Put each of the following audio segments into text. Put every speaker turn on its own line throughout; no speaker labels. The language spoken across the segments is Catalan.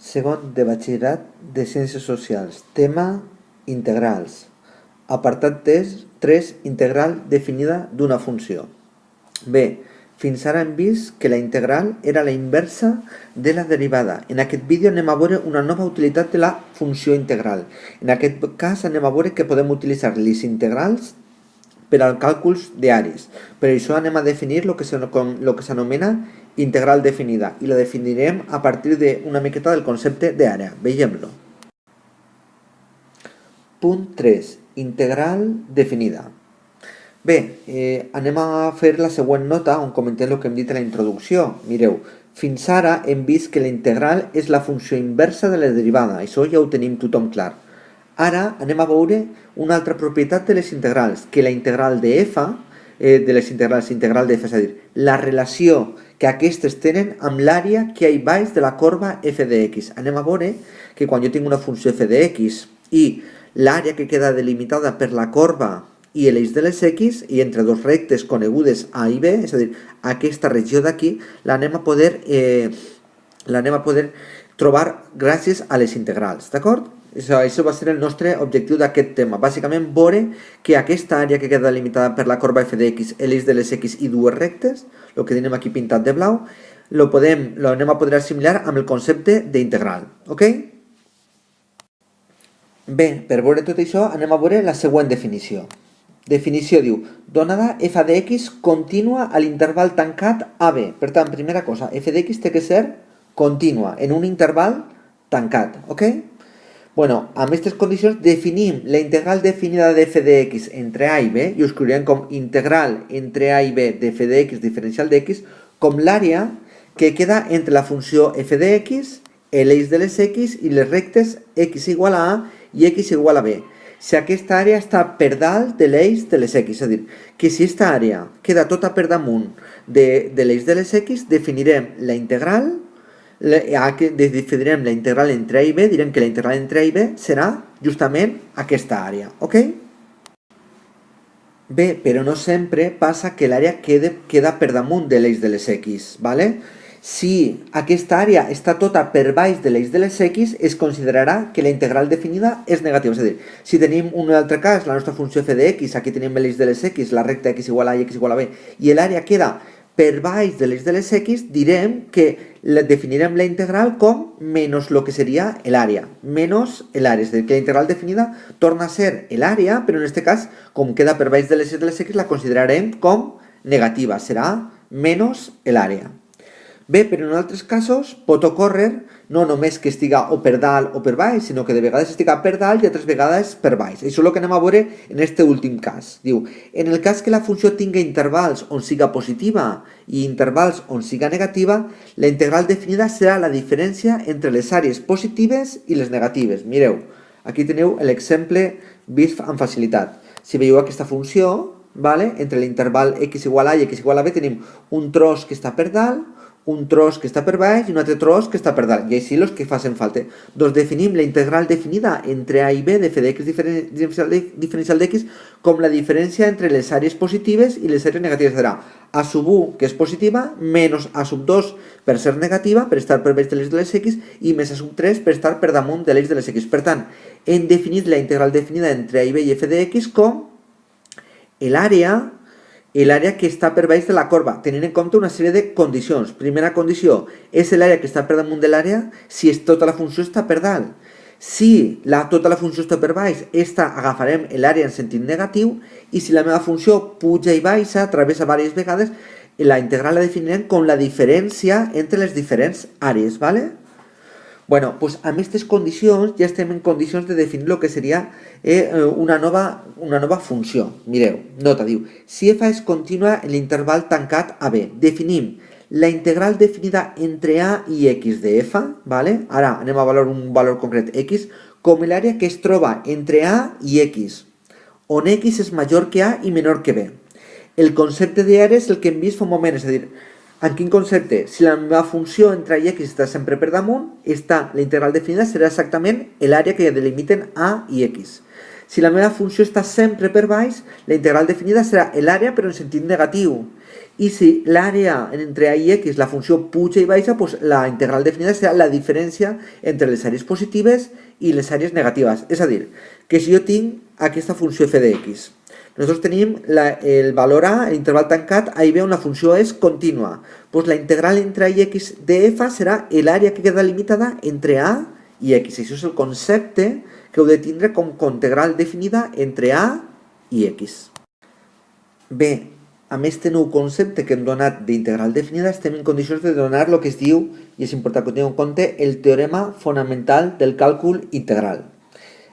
Segon de batxillerat de Ciències Socials. Tema integrals. Apartat 3, integral definida d'una funció. Bé, fins ara hem vist que la integral era la inversa de la derivada. En aquest vídeo anem a veure una nova utilitat de la funció integral. En aquest cas anem a veure que podem utilitzar les integrals per als càlculs d'àrees. Per això anem a definir el que s'anomena integral definida i la definirem a partir d'una miqueta del concepte d'àrea. Veiem-lo. Punt 3. Integral definida. Bé, anem a fer la següent nota on comentem el que hem dit a la introducció. Mireu, fins ara hem vist que la integral és la funció inversa de la derivada. Això ja ho tenim tothom clar. Ara anem a veure una altra propietat de les integrals, que la integral de f, de les integrals, integral de f, és a dir, la relació que aquestes tenen amb l'àrea que hi ha baix de la corba f de x. Anem a veure que quan jo tinc una funció f de x i l'àrea que queda delimitada per la corba i l'eix de les x i entre dos rectes conegudes a i b, és a dir, aquesta regió d'aquí, l'anem a poder trobar gràcies a les integrals, d'acord? Això va ser el nostre objectiu d'aquest tema. Bàsicament, veure que aquesta àrea que queda delimitada per la corba f de x, l'eix de les x i dues rectes, el que tenim aquí pintat de blau, l'anem a poder assimilar amb el concepte d'integral. Ok? Bé, per veure tot això, anem a veure la següent definició. Definició diu, donada f de x contínua a l'interval tancat AB. Per tant, primera cosa, f de x té que ser contínua en un interval tancat. Ok? Bueno, amb aquestes condicions definim la integral definida de f de x entre a i b, i ho escriurem com integral entre a i b de f de x diferencial de x, com l'àrea que queda entre la funció f de x, l'eix de les x i les rectes x igual a a i x igual a b. Si aquesta àrea està per dalt de l'eix de les x, és a dir, que si aquesta àrea queda tota per damunt de l'eix de les x, definirem la integral entre a i b, direm que la integral entre a i b serà justament aquesta àrea, ok? Bé, però no sempre passa que l'àrea queda per damunt de l'eix de les x, ¿vale? Si aquesta àrea està tota per baix de l'eix de les x, es considerarà que la integral definida és negativa. És a dir, si tenim un altre cas, la nostra funció f de x, aquí tenim l'eix de les x, la recta x igual a i x igual a b, i l'àrea queda per baix de l'eix de les x, direm que definirem la integral com menys el que seria l'àrea. Menys l'àrea, és a dir, que la integral definida torna a ser l'àrea, però en aquest cas, com queda per baix de l'eix de les x, la considerarem com negativa, serà menys l'àrea. Bé, però en altres casos pot ocórrer no només que estiga o per dalt o per baix, sinó que de vegades estiga per dalt i altres vegades per baix. Això és el que anem a veure en aquest últim cas. Diu, en el cas que la funció tingui intervals on siga positiva i intervals on siga negativa, la integral definida serà la diferència entre les àrees positives i les negatives. Mireu, aquí teniu l'exemple vist amb facilitat. Si veieu aquesta funció, entre l'interval x igual a i x igual a b tenim un tros que està per dalt, un tros que està per baix i un altre tros que està per dalt, i així els que facin falta. Doncs definim la integral definida entre a i b de f de x diferencial d'x com la diferència entre les àrees positives i les àrees negatives. Serà a sub 1, que és positiva, menys a sub 2 per ser negativa, per estar per baix de l'eix de les x, i més a sub 3 per estar per damunt de l'eix de les x. Per tant, hem definit la integral definida entre a i b i f de x com l'àrea que està per baix de la corba, tenint en compte una sèrie de condicions. Primera condició, és l'àrea que està per damunt de l'àrea si tota la funció està per dalt. Si tota la funció està per baix, agafarem l'àrea en sentit negatiu, i si la meva funció puja i baixa, travessa diverses vegades, la integral la definirem com la diferència entre les diferents àrees, ¿vale? Bueno, doncs amb aquestes condicions ja estem en condicions de definir el que seria una nova funció. Mireu, nota, diu, si f és contínua en l'interval tancat a b, definim la integral definida entre a i x de f, ara anem a valorar un valor concret x, com l'àrea que es troba entre a i x, on x és major que a i menor que b. El concepte d'àrea és el que hem vist fa un moment, és a dir, en quin concepte? Si la meva funció entre a i x està sempre per damunt, la integral definida serà exactament l'àrea que delimiten a i x. Si la meva funció està sempre per baix, la integral definida serà l'àrea però en sentit negatiu. I si l'àrea entre a i x, la funció puja i baixa, doncs la integral definida serà la diferència entre les àrees positives i les àrees negatives. És a dir, que si jo tinc aquesta funció f de x, nosaltres tenim el valor a, l'interval tancat, a i b on la funció és contínua. Doncs la integral entre a i x de f serà l'àrea que queda limitada entre a i x. Això és el concepte que heu de tindre com integral definida entre a i x. Bé, amb aquest nou concepte que hem donat d'integral definida, estem en condicions de donar el que es diu, i és important que ho tingueu en compte, el teorema fonamental del càlcul integral.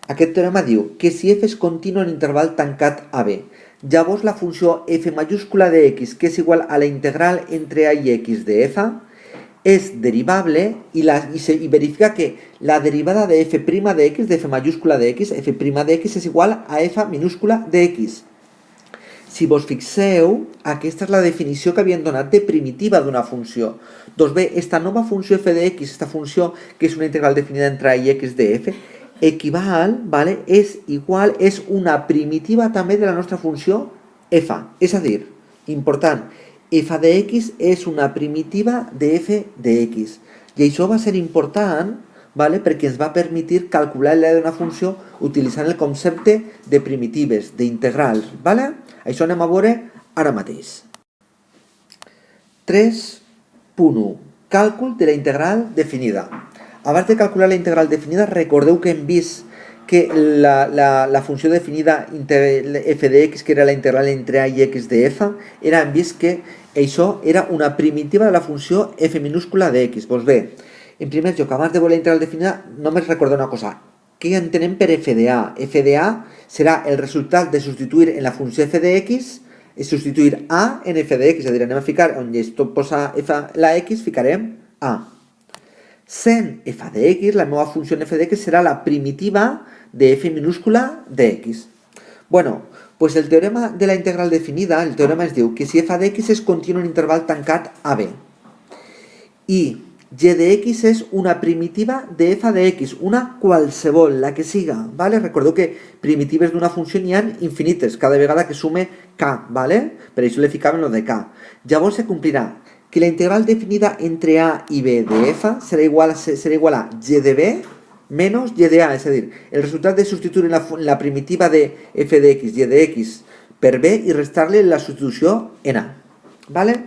Aquest teorema diu que si f és continu en interval tancat a b, llavors la funció f majúscula de x, que és igual a la integral entre a i x de f, és derivable i verifica que la derivada de f' de x, de f majúscula de x, f' de x és igual a f minúscula de x. Si vos fixeu, aquesta és la definició que havien donat de primitiva d'una funció. Doncs bé, esta nova funció f de x, esta funció que és una integral definida entre a i x de f, equival, ¿vale? És igual, és una primitiva també de la nostra funció f. És a dir, important, f de x és una primitiva de f de x. I això va ser important, ¿vale? Perquè ens va permetre calcular l'àrea d'una funció utilitzant el concepte de primitives, d'integrals. ¿Vale? Això anem a veure ara mateix. 3.1. Càlcul de la integral definida. Abans de calcular la integral definida, recordeu que hem vist que la funció definida f de x, que era la integral entre a i x de f, hem vist que això era una primitiva de la funció f minúscula de x. Doncs bé, en primer lloc, abans de veure la integral definida, només recordar una cosa. Què entenem per f de a? F de a serà el resultat de substituir en la funció f de x, és substituir a en f de x, és a dir, anem a ficar, on tot posa f, la x, ficarem a. Sent f de x, la meva funció en f de x serà la primitiva de f minúscula de x. Bueno, pues el teorema de la integral definida, el teorema es diu que si f de x és continu en interval tancat a b i g de x és una primitiva de f de x, una qualsevol, la que siga, ¿vale? Recordeu que primitives d'una funció n'hi ha infinites, cada vegada que sume k, ¿vale? Per això li ficàvem lo de k. Llavors se complirà que la integral definida entre a i b de f serà igual a g de b menys g de a, és a dir, el resultat de substituir en la primitiva de f de x, g de x, per b i restar-li la substitució en a. ¿Vale?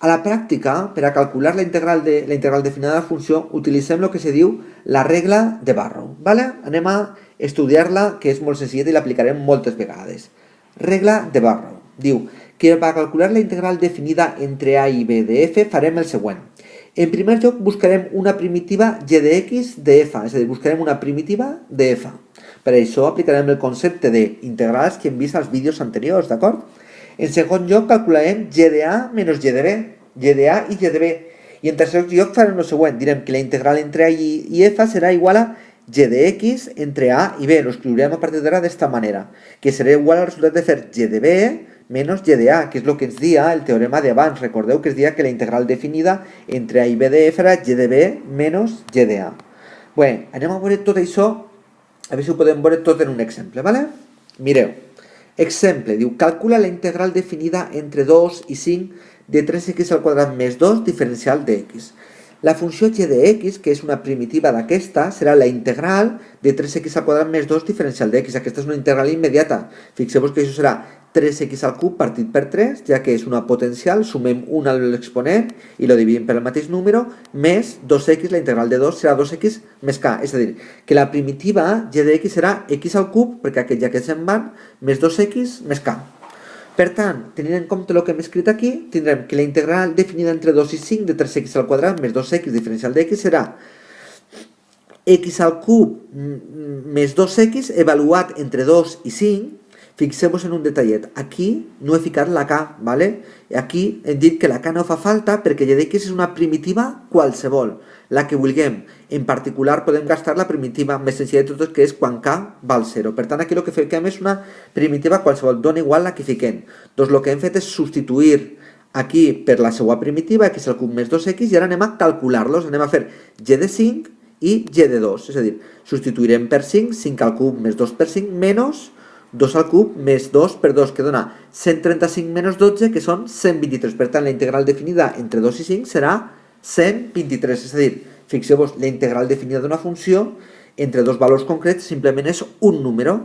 A la pràctica, per a calcular la integral definida de la funció, utilitzem el que se diu la regla de Barrow. ¿Vale? Anem a estudiar-la, que és molt senzilla i l'aplicarem moltes vegades. Regla de Barrow. Diu que per a calcular la integral definida entre a i b de f farem el següent. En primer lloc, buscarem una primitiva g de x de f, és a dir, buscarem una primitiva de f. Per això aplicarem el concepte d'integrals que hem vist als vídeos anteriors, d'acord? En segon lloc, calcularem g de a menys g de b, g de a i g de b. I en tercer lloc farem el següent, direm que la integral entre a i f serà igual a g de x entre a i b. Lo escriurem a partir d'ara d'esta manera, que serà igual al resultat de fer g de b menys g de a, que és el que ens dia el teorema d'abans. Recordeu que es dia que la integral definida entre a i b de f era g de b menys g de a. Bé, anem a veure tot això, a veure si ho podem veure tot en un exemple, ¿vale? Mireu, exemple, diu, calcula la integral definida entre 2 i 5 de 3x al quadrat més 2 diferencial de x. La funció g de x, que és una primitiva d'aquesta, serà la integral de 3x al quadrat més 2 diferencial de x. Aquesta és una integral immediata. Fixeu-vos que això serà 3x al cub partit per 3, ja que és una potencial, sumem 1 a l'exponent i lo dividim per el mateix número, més 2x, la integral de 2 serà 2x més k. És a dir, que la primitiva g de x serà x al cub, perquè aquest ja que se'n van, més 2x més k. Per tant, tenint en compte el que hem escrit aquí, tindrem que la integral definida entre 2 i 5 de 3x al quadrat més 2x diferencial de x serà x al cub més 2x avaluat entre 2 i 5. Fixeu-vos en un detallet. Aquí no he ficat la k, ¿vale? Aquí hem dit que la k no fa falta perquè g de x és una primitiva qualsevol, la que vulguem. En particular podem gastar la primitiva més senzilla de totes, que és quan k val 0. Per tant, aquí el que fiquem és una primitiva qualsevol, dona igual la que fiquem. Doncs el que hem fet és substituir aquí per la seva primitiva, x al cub més 2x, i ara anem a calcular-los. Anem a fer g de 5 i g de 2. És a dir, substituirem per 5, 5 al cub més 2 per 5, menys 2 al cub més 2 per 2, que dona 135 menys 12, que són 123. Per tant, la integral definida entre 2 i 5 serà 123. És a dir, fixeu-vos, la integral definida d'una funció entre dos valors concrets simplement és un número.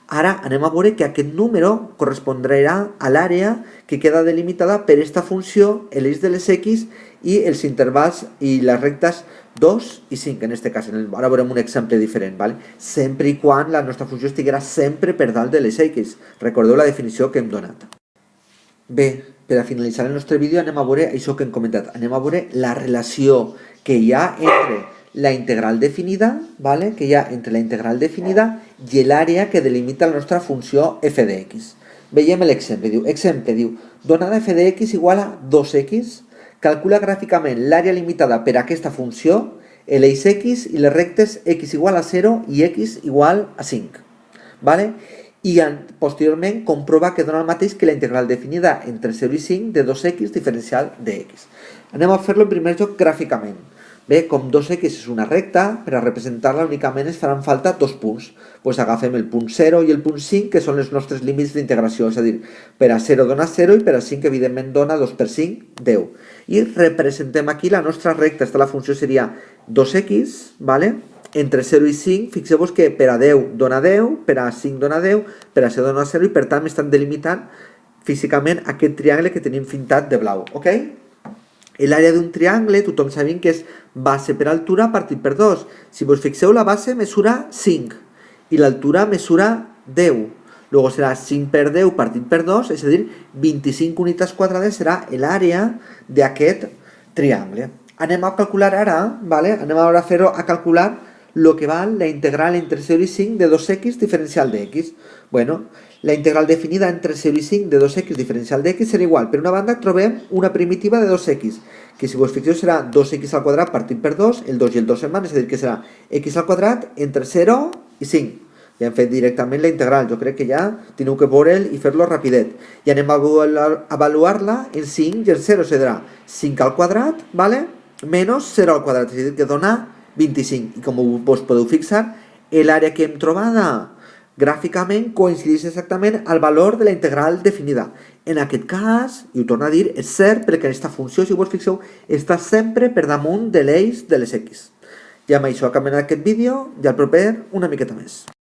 Ara anem a veure que aquest número correspondrà a l'àrea que queda delimitada per aquesta funció, l'eix de les x i els intervals i les rectes 2 i 5, en aquest cas. Ara veurem un exemple diferent, ¿vale? Sempre i quan la nostra funció estiguera sempre per dalt de les x. Recordeu la definició que hem donat. Bé, per a finalitzar el nostre vídeo anem a veure això que hem comentat. Anem a veure la relació que hi ha entre la integral definida, ¿vale? Que hi ha entre la integral definida i l'àrea que delimita la nostra funció f de x. Veiem l'exemple. Diu, donada f de x igual a 2x, calcula gràficament l'àrea limitada per aquesta funció, l'eix x i les rectes x igual a 0 i x igual a 5. ¿Vale? I posteriorment comprova que dona el mateix que la integral definida entre 0 i 5 de 2x diferencial de x. Anem a fer-lo en primer lloc gràficament. Bé, com 2x és una recta, per a representar-la únicament ens faran falta dos punts. Doncs agafem el punt 0 i el punt 5, que són els nostres límits d'integració. És a dir, per a 0 dona 0 i per a 5, evidentment, dona 2 per 5, 10. I representem aquí la nostra recta. La funció seria 2x, ¿vale? Entre 0 i 5, fixeu-vos que per a 10 dona 10, per a 5 dona 10, per a 0 dona 0 i per tant m'estan delimitant físicament aquest triangle que tenim pintat de blau, ok? L'àrea d'un triangle, tothom sabem que és base per altura partit per 2. Si vos fixeu, la base mesura 5 i l'altura mesura 10. Luego serà 5 per 10 partit per 2, és a dir, 25 unitats quadrades serà l'àrea d'aquest triangle. Anem a calcular ara, ¿vale? Anem ara a calcular el que val la integral entre 0 i 5 de 2x diferencial de x. Bueno, la integral definida entre 0 i 5 de 2x diferencial de x serà igual. Per una banda trobem una primitiva de 2x, que si vos fixeu serà 2x al quadrat partit per 2, el 2 i el 2 se'n van, és a dir, que serà x al quadrat entre 0 i 5. Ja hem fet directament la integral, jo crec que ja teniu que veure'l i fer-lo rapidet. I anem a avaluar-la en 5 i en 0, serà 5 al quadrat, ¿vale? Menys 0 al quadrat, és a dir, que dona 25. I com us podeu fixar, l'àrea que hem trobada gràficament coincideix exactament al valor de la integral definida. En aquest cas, i ho torno a dir, és cert perquè aquesta funció, si vos fixeu, està sempre per damunt de l'eix de les x. I amb això acabem aquest vídeo i al proper una miqueta més.